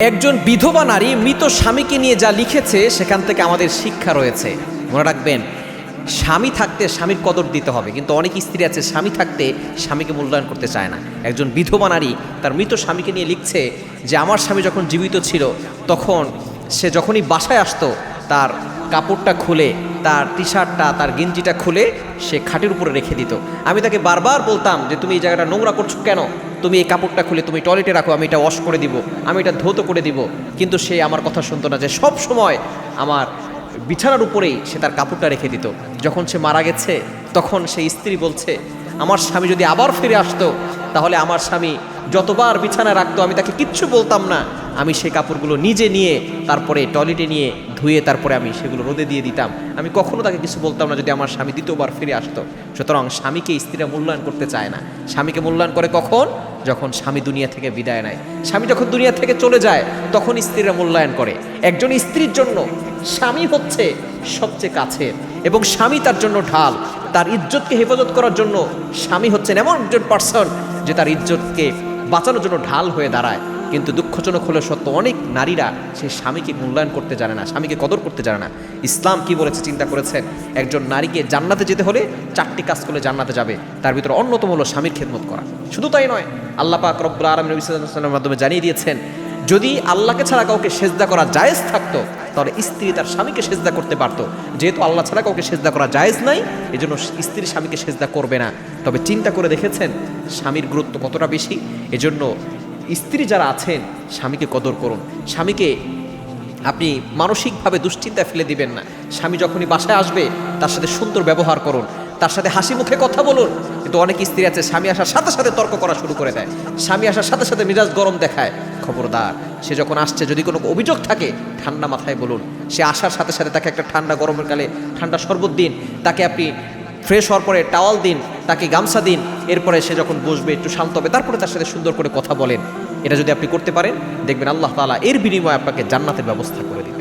একজন বিধবা নারী মৃত স্বামীকে নিয়ে যা লিখেছে সেখান থেকে আমাদের শিক্ষা রয়েছে। মনে রাখবেন, স্বামী থাকতে স্বামীর কদর দিতে হবে, কিন্তু অনেক স্ত্রী আছে স্বামী থাকতে স্বামীকে মূল্যায়ন করতে চায় না। একজন বিধবা নারী তার মৃত স্বামীকে নিয়ে লিখছে যে আমার স্বামী যখন জীবিত ছিল তখন সে যখনই বাসায় আসতো তার কাপড়টা খুলে, তার টি শার্টটা, তার গেঞ্জিটা খুলে সে খাটের উপরে রেখে দিত। আমি তাকে বারবার বলতাম যে তুমি এই জায়গাটা নোংরা করছো কেন, তুমি এই কাপড়টা খুলে তুমি টয়লেটে রাখো, আমি এটা ওয়াশ করে দিব, আমি এটা ধৌত করে দিব। কিন্তু সে আমার কথা শুনতো না, যে সব সময় আমার বিছানার উপরেই সে তার কাপড়টা রেখে দিত। যখন সে মারা গেছে তখন সেই স্ত্রী বলছে আমার স্বামী যদি আবার ফিরে আসতো তাহলে আমার স্বামী যতবার বিছানা রাখতো আমি তাকে কিচ্ছু বলতাম না, আমি সেই কাপড়গুলো নিজে নিয়ে তারপরে টয়লেটে নিয়ে ধুয়ে তারপরে আমি সেগুলো রোদে দিয়ে দিতাম, আমি কখনো তাকে কিছু বলতাম না যদি আমার স্বামী দ্বিতীয়বার ফিরে আসতো। সুতরাং স্বামীকে স্ত্রীরা মূল্যায়ন করতে চায় না। স্বামীকে মূল্যায়ন করে কখন? যখন স্বামী দুনিয়া থেকে বিদায় নেয়। স্বামী যখন দুনিয়া থেকে চলে যায় তখন স্ত্রীরা মূল্যায়ন করে। একজন স্ত্রীর জন্য স্বামী হচ্ছে সবচেয়ে কাছের, এবং স্বামী তার জন্য ঢাল। তার ইজ্জতকে হেফাজত করার জন্য স্বামী হচ্ছেন এমন একজন পার্সন যে তার ইজ্জতকে বাঁচানোর জন্য ঢাল হয়ে দাঁড়ায়। কিন্তু দুঃখজনক হলে সত্য, অনেক নারীরা সেই স্বামীকে মূল্যায়ন করতে জানে না, স্বামীকে কদর করতে জানে না। ইসলাম কি বলেছে চিন্তা করেছেন? একজন নারীকে জান্নাতে যেতে হলে 4টি কাজ করলে জান্নাতে যাবে, তার ভিতরে অন্যতম হলো স্বামীর খেদমত করা। শুধু তাই নয়, আল্লাহ পাক রব্বুল আলামিন নবী সাল্লাল্লাহু আলাইহি ওয়াসাল্লামের মাধ্যমে জানিয়ে দিয়েছেন যদি আল্লাহকে ছাড়া কাউকে সেজদা করা জায়েজ থাকতো তাহলে স্ত্রী তার স্বামীকে সেজদা করতে পারতো। যেহেতু আল্লাহ ছাড়া কাউকে সেজদা করা জায়েজ নাই, এজন্য স্ত্রী স্বামীকে সেজদা করবে না। তবে চিন্তা করে দেখেছেন স্বামীর গুরুত্ব কতটা বেশি? এজন্য স্ত্রী যারা আছেন স্বামীকে কদর করুন। স্বামীকে আপনি মানসিকভাবে দুশ্চিন্তায় ফেলে দিবেন না। স্বামী যখনই বাসায় আসবে তার সাথে সুন্দর ব্যবহার করুন, তার সাথে হাসি মুখে কথা বলুন। কিন্তু অনেক স্ত্রী আছে স্বামী আসার সাথে সাথে তর্ক করা শুরু করে দেয়, স্বামী আসার সাথে সাথে মেজাজ গরম দেখায়। খবরদার, সে যখন আসছে যদি কোনো অভিযোগ থাকে ঠান্ডা মাথায় বলুন। সে আসার সাথে সাথে তাকে একটা ঠান্ডা, গরমের কালে ঠান্ডা শরবত দিন, তাকে আপনি ফ্রেশ হওয়ার পরে টাওয়াল দিন, তাকে গামছা দিন। এরপরে সে যখন বসবে একটু শান্ত হবে তারপরে তার সাথে সুন্দর করে কথা বলেন। এটা যদি আপনি করতে পারেন দেখবেন আল্লাহ তাআলা এর বিনিময়ে আপনাকে জান্নাতের ব্যবস্থা করে দিবেন।